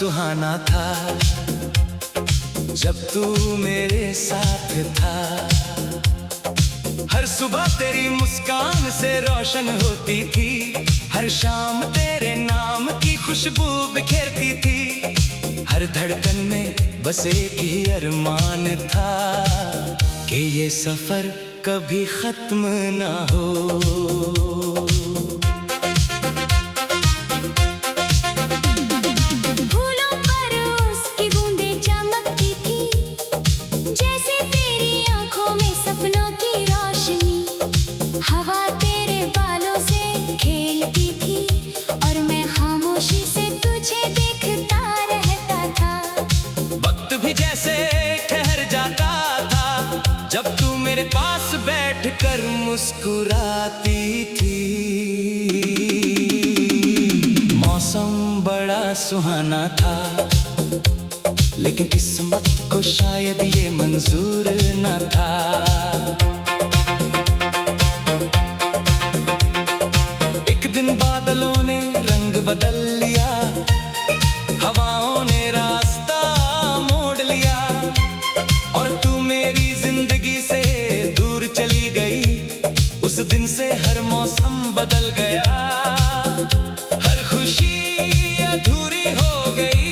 सुहाना था जब तू मेरे साथ था। हर सुबह तेरी मुस्कान से रोशन होती थी, हर शाम तेरे नाम की खुशबू बिखेरती थी। हर धड़कन में बस एक ही अरमान था कि ये सफर कभी खत्म ना हो। जब तू मेरे पास बैठकर मुस्कुराती थी, मौसम बड़ा सुहाना था, लेकिन किस्मत को शायद ये मंजूर न था। एक दिन बादलों ने रंग बदल लिया, हवाओं ने रास्ता मोड़ लिया, और तू मेरी जिंदगी से दूर चली गई। उस दिन से हर मौसम बदल गया, हर खुशी अधूरी हो गई,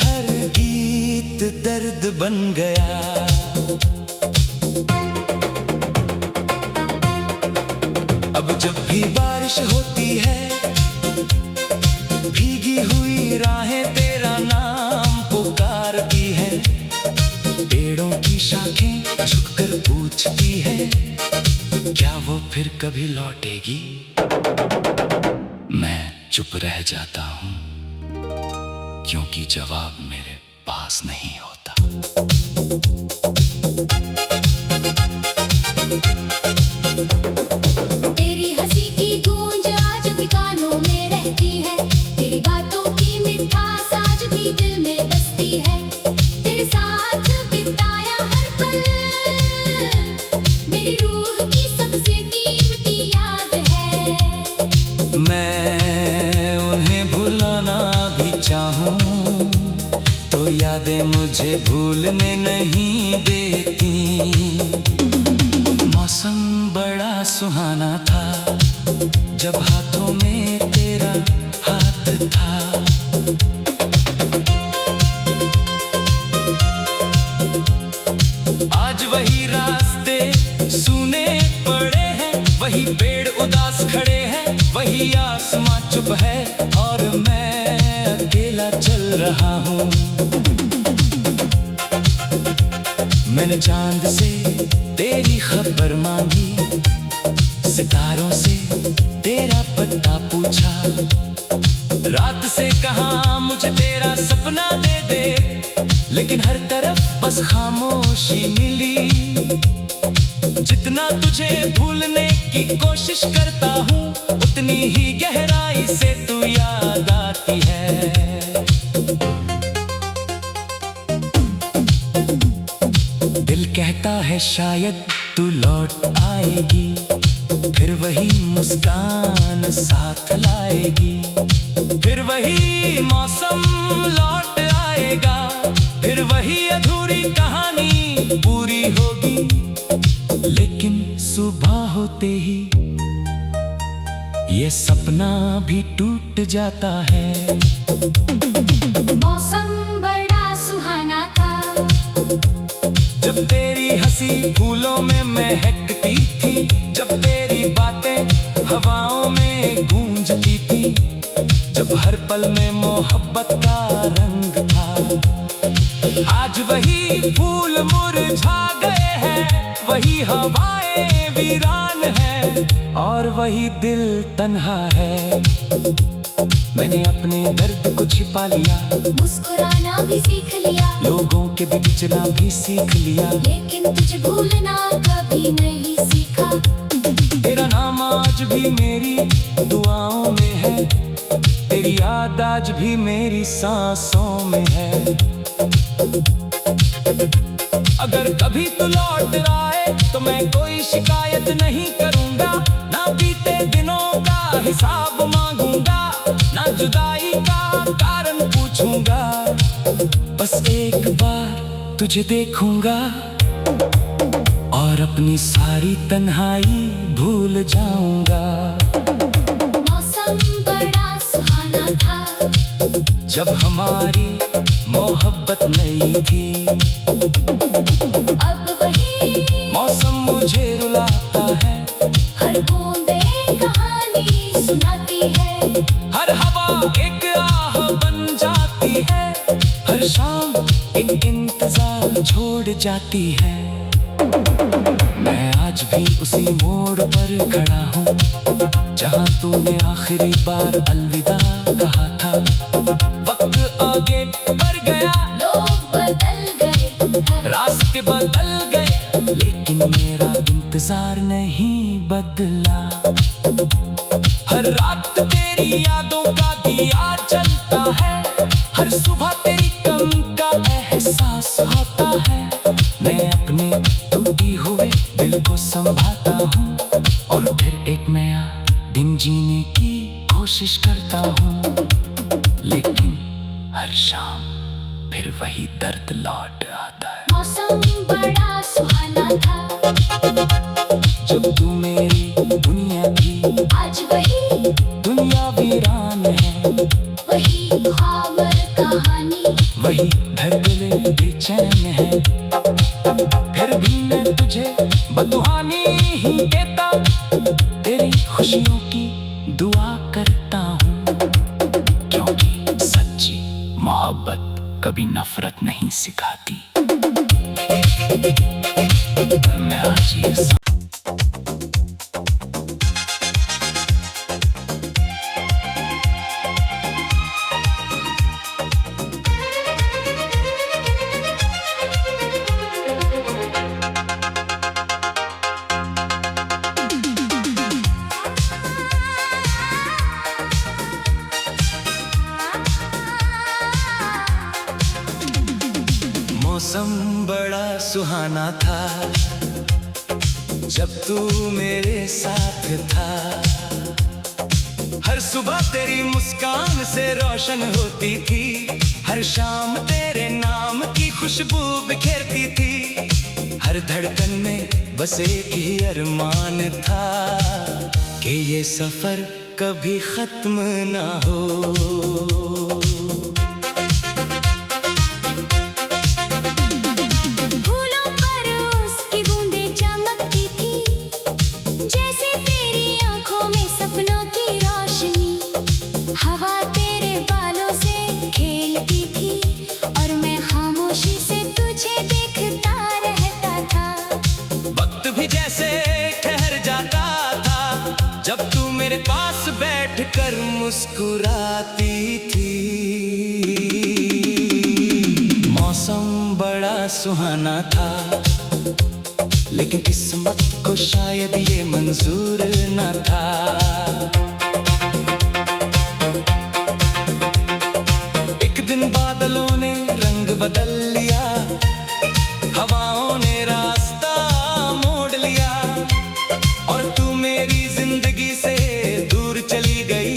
हर गीत दर्द बन गया। अब जब भी बारिश होती है, भीगी हुई राहें तेरा नाम पुकारती है। पेड़ों की शाखें झुककर पूछती है, क्या वो फिर कभी लौटेगी? मैं चुप रह जाता हूँ, क्योंकि जवाब मेरे पास नहीं होता। तेरी हंसी की गूंज आज भी कानों में रहती है, तेरी बातों की मिठास आज भी दिल में बसती है। तेरे साथ बिताया हर पल मेरी रूह की सबसे कीमती याद है। मैं उन्हें भुलाना भी चाहूँ तो यादें मुझे भूलने नहीं देती। मौसम बड़ा सुहाना था जब हाथों में तेरा हाथ था। आज वही रास्ते सूने पड़े हैं, वही पेड़ उदास खड़े हैं, वही आसमां चुप है, और मैं अकेला चल रहा हूँ। मैंने चांद से तेरी खबर मांगी, सितारों से तेरा पता पूछा, रात से कहा मुझे तेरा सपना दे दे, लेकिन हर तरफ बस खामोशी मिली। जितना तुझे भूलने की कोशिश करता हूँ, उतनी ही गहराई से तू याद आती है। दिल कहता है शायद तू लौट आएगी, फिर वही मुस्कान साथ लाएगी, फिर वही मौसम लौट आएगा, फिर वही अधूरी कहानी पूरी होगी। लेकिन सुबह होते ही ये सपना भी टूट जाता है। मौसम बड़ा सुहाना था जब तेरी हंसी फूलों में महकती थी, जब तेरी बातें हवाओं में गूंजती थी, जब हर पल में मोहब्बत का रंग था। आज वही फूल मुरझा गए हैं, वही हवाएं वीरान है, और वही दिल तन्हा है। मैंने अपने दर्द को छिपा लिया, मुस्कुराना भी सीख लिया, लोगों के बिछना भी सीख लिया, लेकिन तुझे भूलना कभी नहीं सीखा। तेरा नाम आज भी मेरी दुआओं में है, तेरी याद आज भी मेरी सांसों में है। अगर कभी तू लौट आए तो मैं कोई शिकायत नहीं करूंगा, ना बीते दिनों का हिसाब मांगूंगा, ना जुदाई का कारण पूछ एक बार तुझे देखूंगा और अपनी सारी तन्हाई भूल जाऊंगा। मौसम बड़ा सुहाना था, जब हमारी मोहब्बत नई थी। अब वही मौसम मुझे रुलाता है, हर बूंदे कहानी सुनाती है। हर हवा एक आह बन जाती है, हर शाम एक इंतजार छोड़ जाती है। मैं आज भी उसी मोड़ पर खड़ा हूँ, जहाँ तूने आखिरी बार अलविदा कहा था। वक्त आगे बढ़ गया, लोग बदल गए, रास्ते बदल गए, लेकिन मेरा इंतजार नहीं बदला। हर रात तेरी यादों का दिया जलता है, हर सुबह तेरी कमी का एहसास होता है। मैं अपने टूटी हुए दिल को संभालता हूँ और फिर एक नया दिन जीने की कोशिश करता हूँ, लेकिन हर शाम फिर वही दर्द लौट आता है। मौसम बड़ा सुहाना था, जब तू मेरी दुनिया थी, आज वही दुनिया वीरान है। वही खबर कहानी, वही धड़कने बेचैन है। फिर भी मैं तुझे बदुआनी ही देता, तेरी खुशियों की दुआ करता हूँ, क्योंकि सच्ची मोहब्बत कभी नफरत नहीं सिखाती। मैं आज ये मौसम बड़ा सुहाना था, जब तू मेरे साथ था। हर सुबह तेरी मुस्कान से रोशन होती थी, हर शाम तेरे नाम की खुशबू बिखेरती थी। हर धड़कन में बस एक ही अरमान था कि ये सफर कभी खत्म ना हो। हवा तेरे बालों से खेलती थी और मैं खामोशी से तुझे देखता रहता था। वक्त भी जैसे ठहर जाता था, जब तू मेरे पास बैठकर मुस्कुराती थी। मौसम बड़ा सुहाना था, लेकिन किस्मत को शायद ये मंजूर न था। बादलों ने रंग बदल लिया, हवाओं ने रास्ता मोड़ लिया, और तू मेरी जिंदगी से दूर चली गई।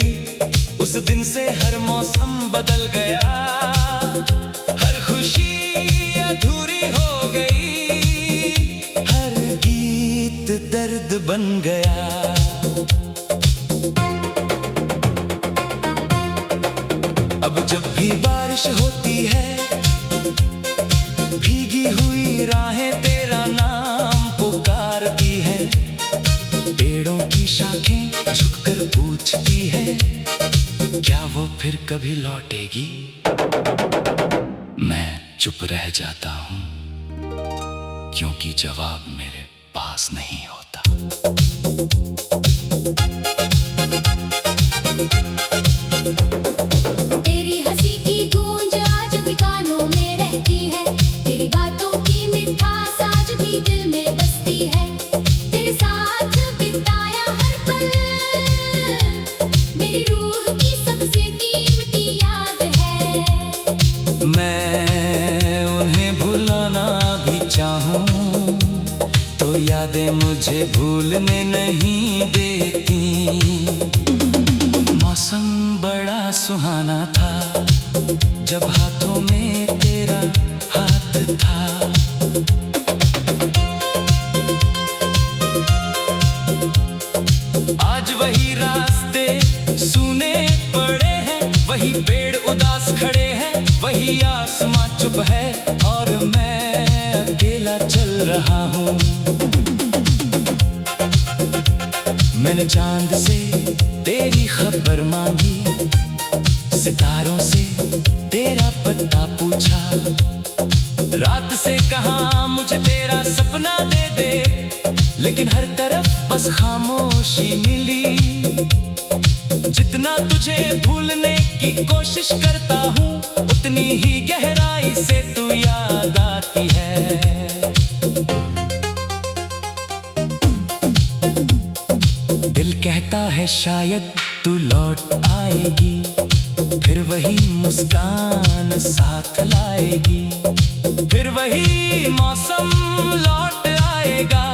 उस दिन से हर मौसम बदल गया, हर खुशी अधूरी हो गई, हर गीत दर्द बन गया। अब जब भी बारिश होती है, भीगी हुई राहें तेरा नाम पुकारती है। पेड़ों की शाखें झुककर पूछती है, क्या वो फिर कभी लौटेगी? मैं चुप रह जाता हूँ, क्योंकि जवाब मेरे पास नहीं होता। तेरी हंसी की गूंज आज भी कानों में रहती है, तेरी बातों की मिठास आज भी दिल में बसती है। तेरे साथ बिताया हर पल मेरी रूह की सबसे कीमती याद है। मैं उन्हें भुलाना भी चाहूँ तो यादें मुझे भूलने नहीं देती। मौसम बड़ा सुहाना था, जब हाथों में तेरा था। आज वही रास्ते सूने पड़े हैं, वही पेड़ उदास खड़े हैं, वही आसमां चुप है और मैं अकेला चल रहा हूँ। मैंने चांद से तेरी खबर मांगी, सितारों से तेरा पता पूछा, रात से कहा मुझे तेरा सपना दे दे, लेकिन हर तरफ बस खामोशी मिली। जितना तुझे भूलने की कोशिश करता हूँ, उतनी ही गहराई से तू याद आती है। दिल कहता है शायद तू लौट आएगी, फिर वही मुस्कान साथ लाएगी, फिर वही मौसम लौट आएगा,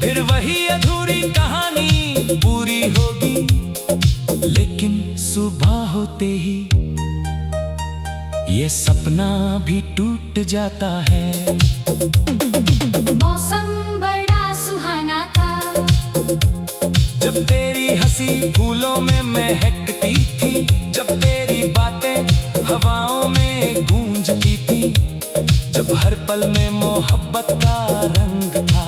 फिर वही अधूरी कहानी पूरी होगी। लेकिन सुबह होते ही ये सपना भी टूट जाता है। मौसम बड़ा सुहाना था, जब तेरी हंसी फूलों में महकती थी, जब तेरी बातें हवाओं में गूंजती थी, जब हर पल में मोहब्बत का रंग था।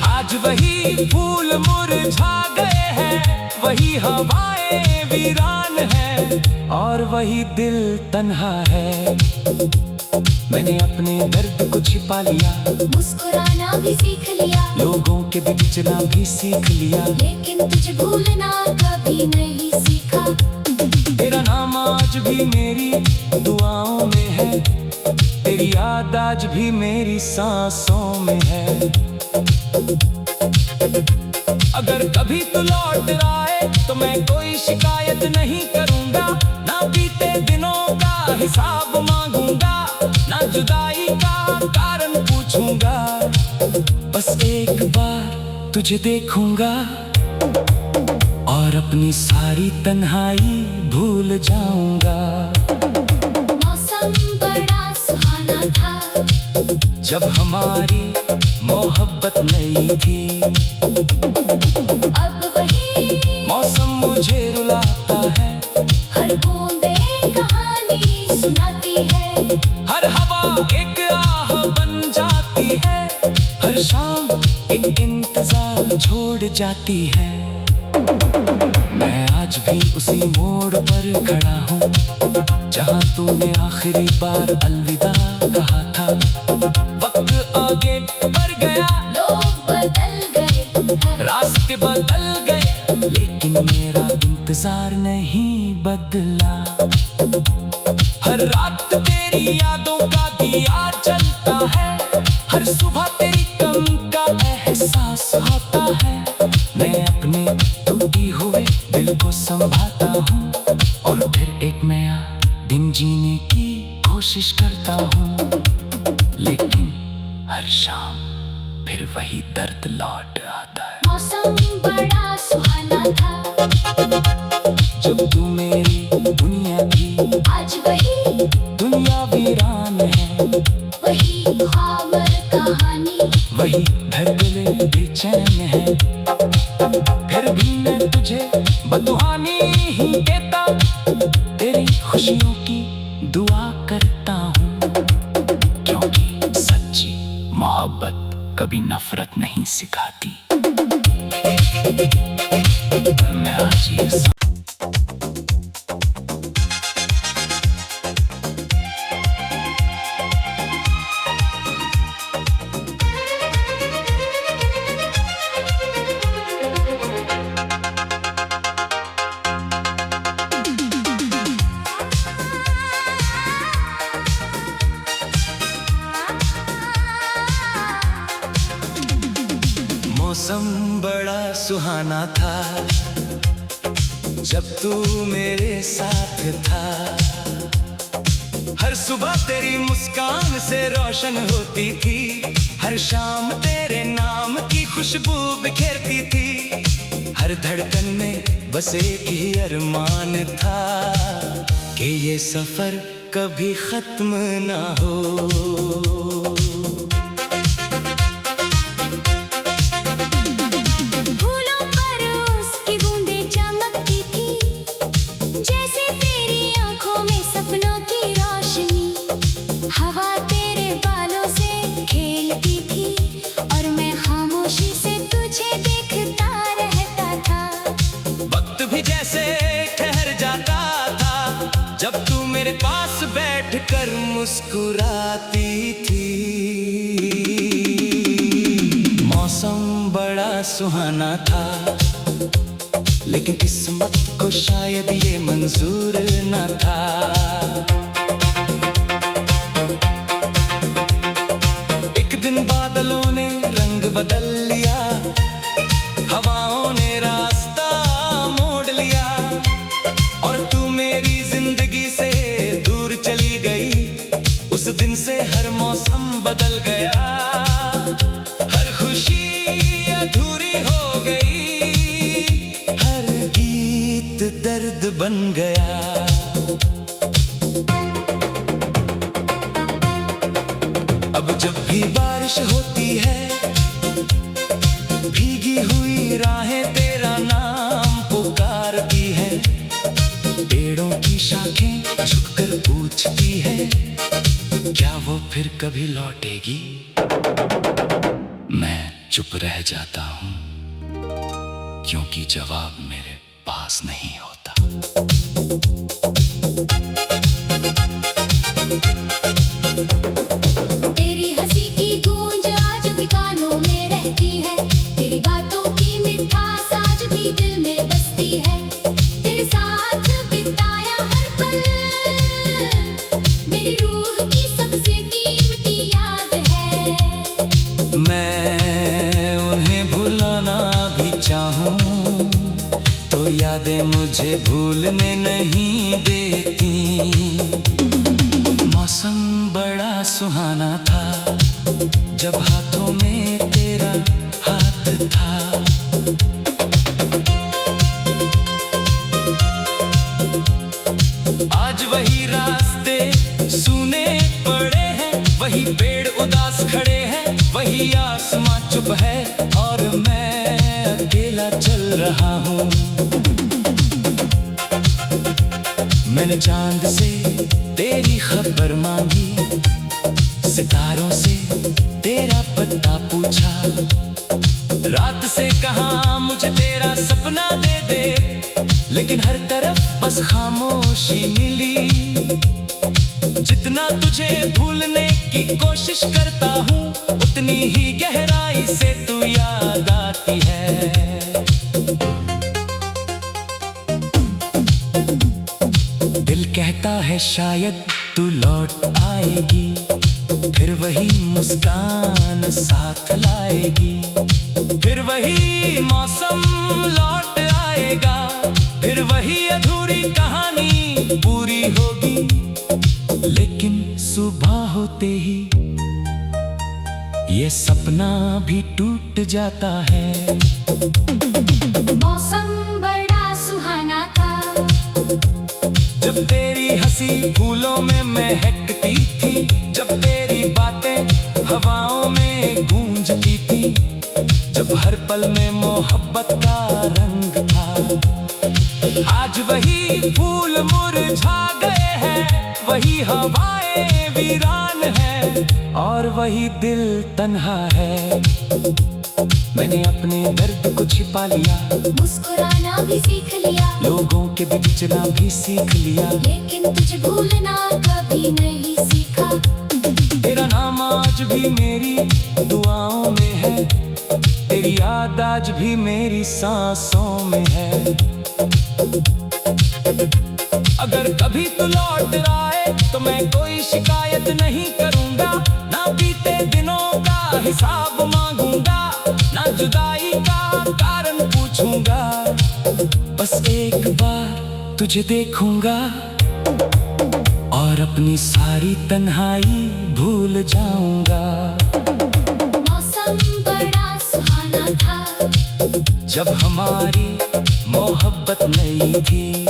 आज वही फूल मुरझा गए हैं, वही हवाएं वीरान है और वही दिल तन्हा है। मैंने अपने दर्द को छिपा लिया, मुस्कुराना भी सीख लिया, लोगों के बीच चलना भी सीख लिया, लेकिन तुझे भूलना कभी नहीं सीखा। तेरा नाम आज भी मेरी दुआओं में है, तेरी याद आज भी मेरी सांसों में है। अगर कभी तू लौट आए तो मैं कोई शिकायत नहीं करूंगा, ना बीते दिनों का हिसाब मांगूंगा, ना जुदाई का कारण पूछूंगा। बस एक बार तुझे देखूंगा और अपनी सारी तन्हाई भूल जाऊंगा। मौसम बड़ा सुहाना था, जब हमारी मोहब्बत नई थी, अब वही मौसम मुझे रुलाता है, हर बूंदे कहानी सुनाती है, हर हवा एक आह बन जाती है, हर शाम एक इंतजार छोड़ जाती है। मैं आज भी उसी मोड़ पर खड़ा हूँ, जहाँ तूने आखिरी बार अलविदा कहा था। वक्त आगे बढ़ गया, लोग बदल गए, रास्ते बदल गए, लेकिन मेरा इंतजार नहीं बदला। हर रात तेरी यादों का दिया जलता है, हर सुबह तेरी कम का एहसास होता है। मैं अपने टूटी हुए दिल को संभालता हूँ और फिर एक नया दिन जीने की कोशिश करता हूँ, लेकिन हर शाम फिर वही दर्द लौट आता है। मौसम बड़ा सुहाना था, जब तू मेरी दुनिया थी, आज वही दुनिया वीरान है, वही ख्वाबर कहानी, वही धड़कने बेचैन है। फिर भी मैं तुझे बदुआनी ही देता, तेरी खुशियों की दुआ करता हूँ, क्योंकि सच्ची मोहब्बत कभी नफरत नहीं सिखाती। मैं आज ये मौसम बड़ा सुहाना था, जब तू मेरे साथ था। हर सुबह तेरी मुस्कान से रोशन होती थी, हर शाम तेरे नाम की खुशबू बिखेरती थी। हर धड़कन में बस एक ही अरमान था कि ये सफर कभी खत्म ना हो। पास बैठकर मुस्कुराती थी। मौसम बड़ा सुहाना था, लेकिन किस्मत को शायद ये मंजूर न था। एक दिन बादलों ने रंग बदल लिया, हवाओं ने रास्ता मोड़ लिया, और तू मेरी जिंदगी से दूर चली गई। उस दिन से हर मौसम बदल गया, हर खुशी अधूरी हो गई, हर गीत दर्द बन गया। अब जब भी बारिश होती है, भीगी हुई राहें तेरा नाम पुकारती है। पेड़ों की शाखें झुककर पूछती है, क्या वो फिर कभी लौटेगी? मैं चुप रह जाता हूँ, क्योंकि जवाब मेरे पास नहीं होता। तेरी हंसी की गूंज आज भी कानों में रहती है, तेरी बातों की मिठास आज भी दिल में बसती है। तेरे साथ बिताया हर पल मेरी रूह की सबसे कीमती याद है। मैं उन्हें भुलाना भी चाहूँ तो यादें मुझे भूलने नहीं देती। मौसम बड़ा सुहाना था, जब हाथों में तेरा हाथ था। आज वही रास्ते सूने पड़े हैं, वही पेड़ उदास खड़े हैं, वही आसमां चुप है, और मैं अकेला चल रहा हूँ। मैंने चांद से तेरी खबर मांगी, सितारों से तेरा पता पूछा, रात से कहा मुझे तेरा सपना दे दे, लेकिन हर तरफ बस खामोशी मिली। जितना तुझे भूलने की कोशिश करता हूँ, उतनी ही गहराई से तू याद आती है। दिल कहता है शायद तू लौट आएगी, फिर वही मुस्कान साथ लाएगी, फिर वही मौसम लौट आएगा, फिर वही अधूरी कहानी पूरी होगी। लेकिन सुबह होते ही ये सपना भी टूट जाता है। मौसम बड़ा सुहाना था, जब तेरी हंसी फूलों में महकती थी, जब तेरी बातें हवाओं में गूंजती थी, जब हर पल में मोहब्बत का रंग था। आज वही फूल मुरझा गए हैं, वही हवाएं वीरान है, और वही दिल तन्हा है। मैंने अपने दर्द को छिपा लिया, मुस्कुराना भी सीख लिया, लोगों के बिछड़ना भी सीख लिया, लेकिन तुझे भूलना कभी नहीं सीखा। तेरा नाम आज भी मेरी दुआओं में है, तेरी याद आज भी मेरी सांसों में है। अगर कभी तू लौट आए तो मैं कोई शिकायत नहीं करूंगा, ना बीते दिनों का हिसाब मांगूंगा, ना जुदाई का कारण पूछूंगा। बस एक बार तुझे देखूंगा और अपनी सारी तन्हाई भूल जाऊंगा। मौसम बड़ा सुहाना था, जब हमारी मोहब्बत नई थी,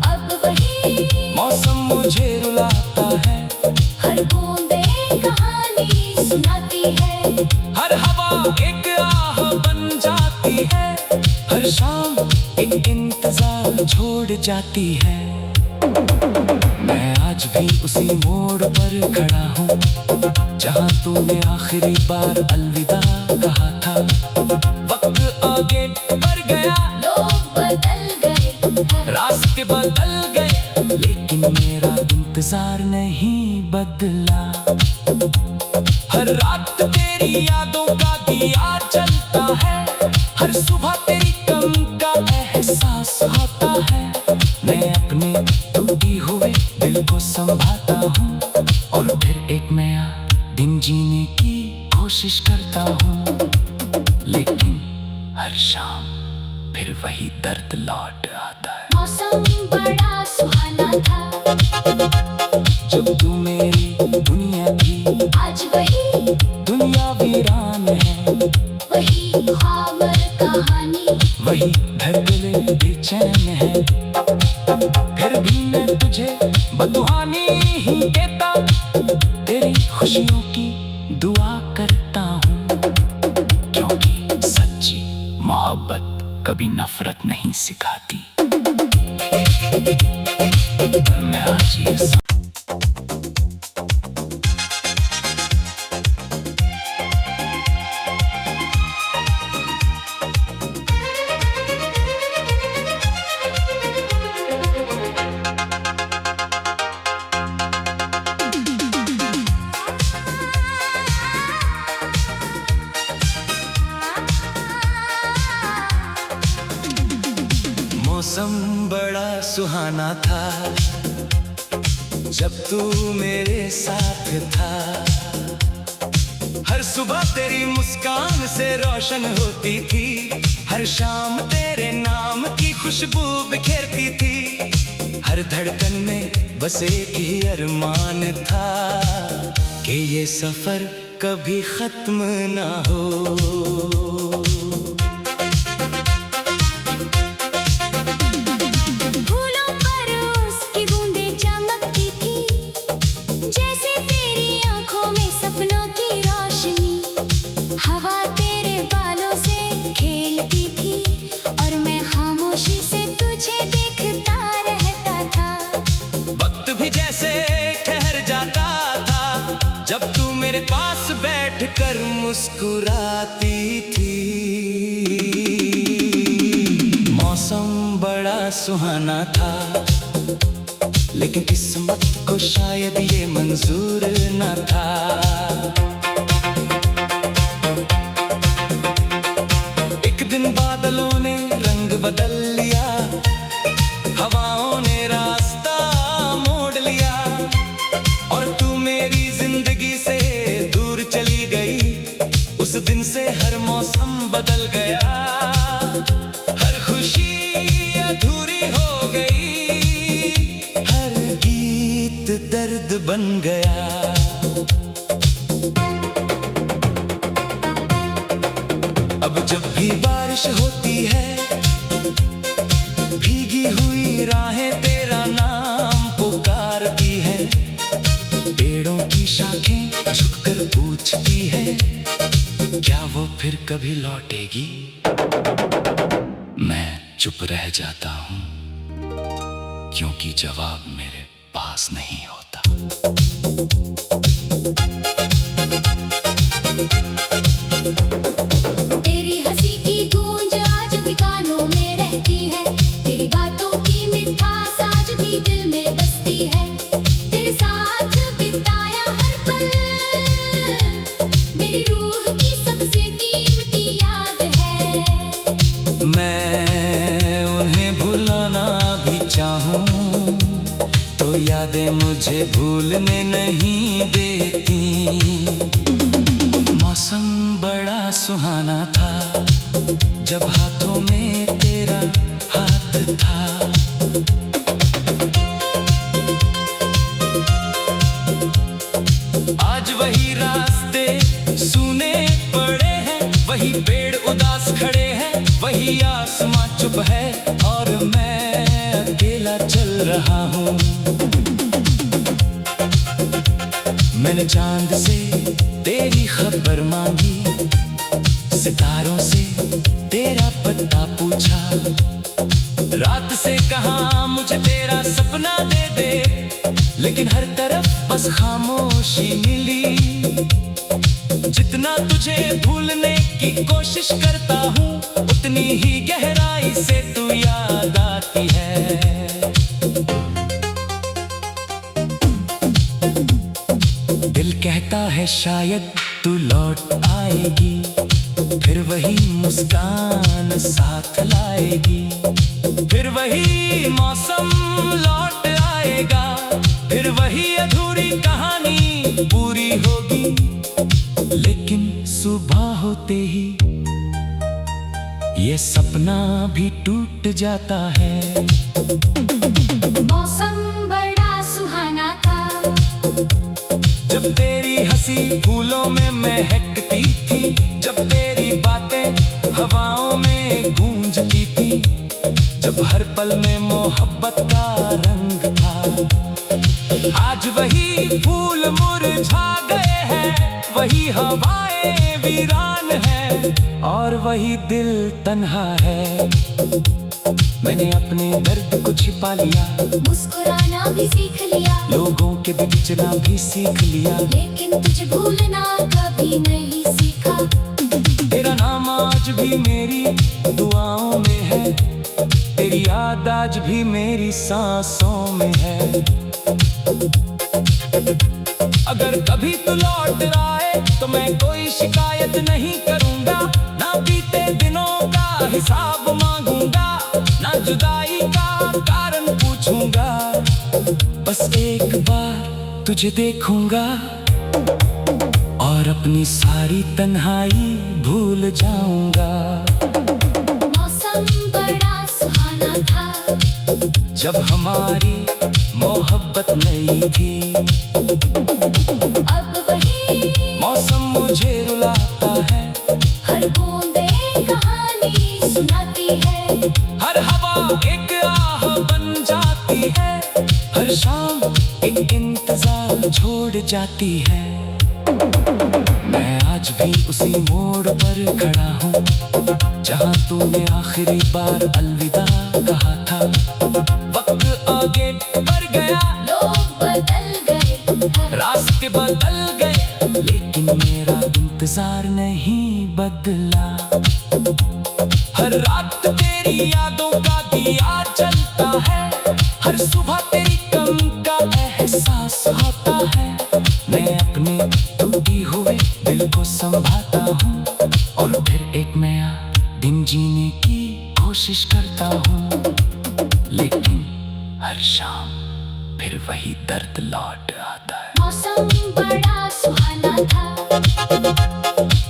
अब वही मौसम मुझे रुलाता है, हर बूंदे कहानी सुनाती है, हर हवा एक आह बन जाती है, हर शाम एक इंतजार छोड़ जाती है। मैं आज भी उसी मोड़ पर खड़ा हूँ, जहाँ तूने आखिरी बार अलविदा कहा था। वक्त आगे बढ़ गया, लोग बदल गए, रास्ते बदल गए, लेकिन इंतजार नहीं बदला। हर रात तेरी यादों का दिया जलता है, हर सुबह तेरी कमी का एहसास होता है। मैं अपने टूटी हुए दिल को संभालता हूँ और फिर एक नया दिन जीने की कोशिश करता हूँ, लेकिन हर शाम फिर वही दर्द लौट आता है। मौसम बड़ा सुहाना था, जब तू मेरी दुनिया थी, आज वही दुनिया वीरान है। वही ख्वाब और कहानी, वही धड़कने बेचैन है। फिर भी मैं तुझे बदुआनी ही देता, तेरी खुशियों की दुआ करता हूँ, क्योंकि सच्ची मोहब्बत कभी नफरत नहीं सिखाती। मैं आज ये मौसम बड़ा सुहाना था, जब तू मेरे साथ था। हर सुबह तेरी मुस्कान से रोशन होती थी, हर शाम तेरे नाम की खुशबू बिखेरती थी। हर धड़कन में बस एक ही अरमान था कि ये सफर कभी खत्म ना हो। हवा तेरे बालों से खेलती थी और मैं खामोशी से तुझे देखता रहता था। वक्त भी जैसे ठहर जाता था, जब तू मेरे पास बैठकर मुस्कुराती थी। मौसम बड़ा सुहाना था, लेकिन किस्मत को शायद ये मंजूर न था। बादलों ने रंग बदल लिया, हवाओं ने रास्ता मोड़ लिया, और तू मेरी जिंदगी से दूर चली गई। उस दिन से हर मौसम बदल गया, हर खुशी अधूरी हो गई, हर गीत दर्द बन गया। अब जब भी बारिश होती है, भीगी हुई राहें तेरा नाम पुकारती है। पेड़ों की शाखें झुककर पूछती है, क्या वो फिर कभी लौटेगी? मैं चुप रह जाता हूँ, क्योंकि जवाब मेरे पास नहीं होता। तेरी हंसी की गूंज आज भी कानों में रहती है, तेरी बातों की मिठास आज भी दिल में बसती है। तेरे साथ बिताया हर पल मेरी रूह की सबसे कीमती याद है। मैं उन्हें भुलाना भी चाहूं तो यादें मुझे भूलने नहीं देती। मौसम बड़ा सुहाना था, जब हाथों में तेरा हाथ था। आज वही रास्ते सूने पड़े हैं, वही पेड़ उदास खड़े हैं, वही आसमां चुप है और मैं अकेला चल रहा हूँ। मैंने चांद से तेरी खबर मांगी, सितारों से तेरा पता पूछा, रात से कहा मुझे तेरा सपना दे दे, लेकिन हर तरफ बस खामोशी मिली। जितना तुझे भूलने की कोशिश करता हूँ, उतनी ही गहराई से तू याद आती है। दिल कहता है शायद तू लौट आएगी, फिर वही मुस्कान साथ लाएगी। फिर वही मौसम लौट आएगा, फिर वही अधूरी कहानी पूरी होगी। लेकिन सुबह होते ही ये सपना भी टूट जाता है। मौसम बड़ा सुहाना था, जब तेरी हंसी फूलों में महकती थी, जब तेरी बातें हवाओं में गूंजती थी, जब हर पल में मोहब्बत का रंग था। आज वही फूल मुरझा गए हैं, वही हवाएं वीरान है, और वही दिल तन्हा है। मैंने अपने दर्द को छिपा लिया, मुस्कुराना भी सीख लिया, लोगों के बीच चलना भी सीख लिया, लेकिन तुझे भूलना कभी नहीं सीखा। तेरा नाम आज भी मेरी दुआओं में है, तेरी याद आज भी मेरी सांसों में है। अगर कभी तू लौट आए तो मैं कोई शिकायत नहीं करूंगा, ना बीते दिनों का हिसाब मांगूंगा, ना जुदाई का कारण पूछूंगा। बस एक बार तुझे देखूंगा और अपनी सारी तन्हाई भूल जाऊंगा। मौसम बड़ा सुहाना था, जब हमारी मोहब्बत नई थी, अब वही मौसम मुझे रुलाता है, हर बूंदे कहानी सुनाती है। हर हवा एक आह बन जाती है, हर शाम एक इंतजार छोड़ जाती है। मैं आज भी उसी मोड़ पर खड़ा हूँ, जहाँ तूने आखिरी बार अलविदा कहा था। वक्त आगे बढ़ गया, लोग बदल गए, रास्ते बदल गए, लेकिन मेरा इंतजार नहीं बदला। हर रात तेरी यादों का दिया जलता है, हर सुबह तेरी कम का एहसास होता है। मैं अपने टूटी हुए दिल को संभालता हूँ, और फिर एक नया दिन जीने की कोशिश करता हूँ। लेकिन हर शाम फिर वही दर्द लौट आता है। मौसम बड़ा सुहाना था,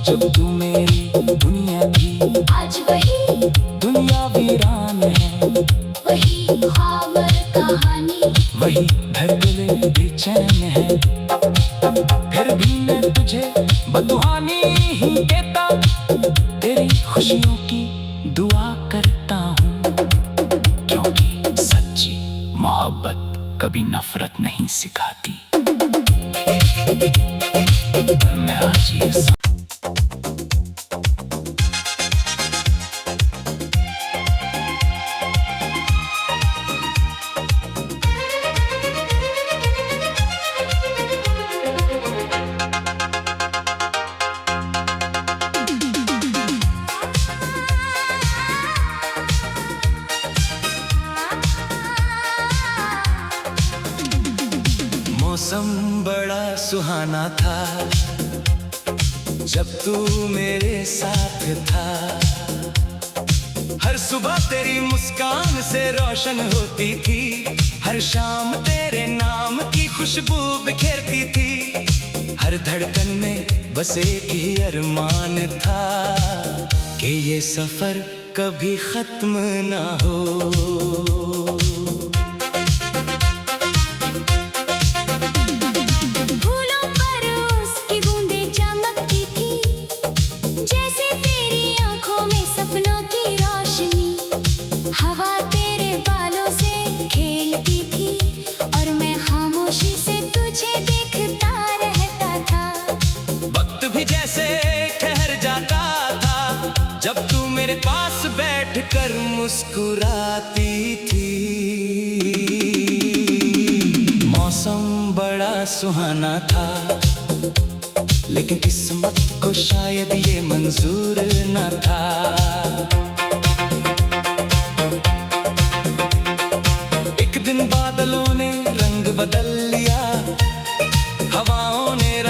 जब तू मेरी दुनिया थी, आज वही दुनिया वीरान है, वही ख़ामर कहानी, वही धड़कने बेचैन है। फिर भी मैं तुझे बदुआनी ही देता, तेरी खुशियों की दुआ करता हूँ, क्योंकि सच्ची मोहब्बत कभी नफरत नहीं सिखाती। मैं आज ये मौसम बड़ा सुहाना था, जब तू मेरे साथ था। हर सुबह तेरी मुस्कान से रोशन होती थी, हर शाम तेरे नाम की खुशबू बिखेरती थी। हर धड़कन में बस एक ही अरमान था कि ये सफर कभी खत्म ना हो। जब तू मेरे पास बैठकर मुस्कुराती थी, मौसम बड़ा सुहाना था, लेकिन किस्मत को शायद ये मंजूर न था। एक दिन बादलों ने रंग बदल लिया, हवाओं ने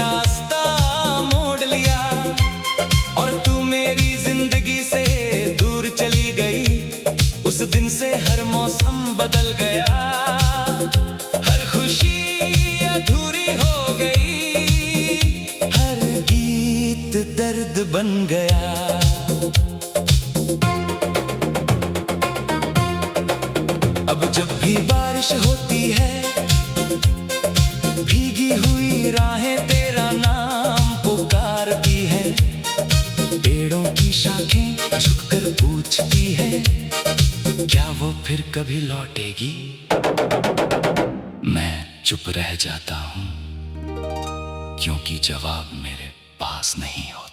जिद बन गया। अब जब भी बारिश होती है, भीगी हुई राहें तेरा नाम पुकारती है। पेड़ों की शाखें झुककर पूछती है, क्या वो फिर कभी लौटेगी? मैं चुप रह जाता हूँ, क्योंकि जवाब मेरे पास नहीं होता।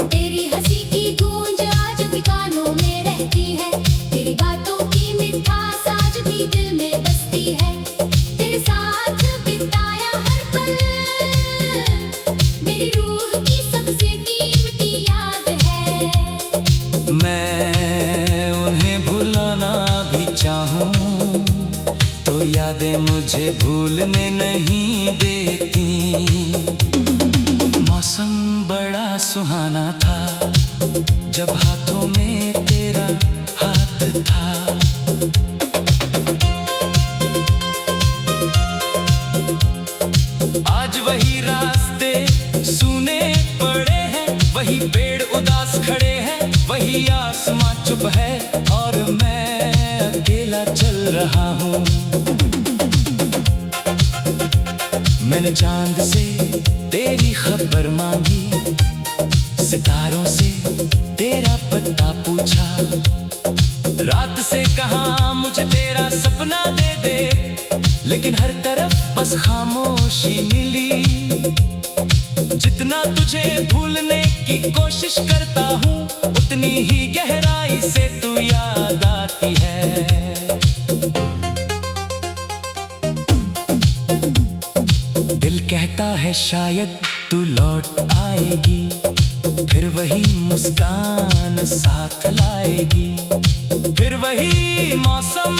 तेरी हंसी की गूंज आज भी कानों में रहती है, तेरी बातों की मिठास आज भी दिल में बसती है। तेरे साथ बिताया हर पल मेरी रूह की सबसे कीमती याद है। मैं उन्हें भुलाना भी चाहूँ तो यादें मुझे भूलने नहीं देती। मौसम बड़ा सुहाना था जब हाथों में तेरा हाथ था। आज वही रास्ते सूने पड़े हैं, वही पेड़ उदास खड़े हैं, वही आसमां चुप है और मैं अकेला चल रहा हूँ। मैंने चांद से तेरी खबर मांगी, सितारों से तेरा पता पूछा, रात से कहा मुझे तेरा सपना दे दे, लेकिन हर तरफ बस खामोशी मिली। जितना तुझे भूलने की कोशिश करता हूँ, उतनी ही गहराई से तू याद आती है। दिल कहता है शायद तू लौट आएगी, फिर वही मुस्कान साथ लाएगी, फिर वही मौसम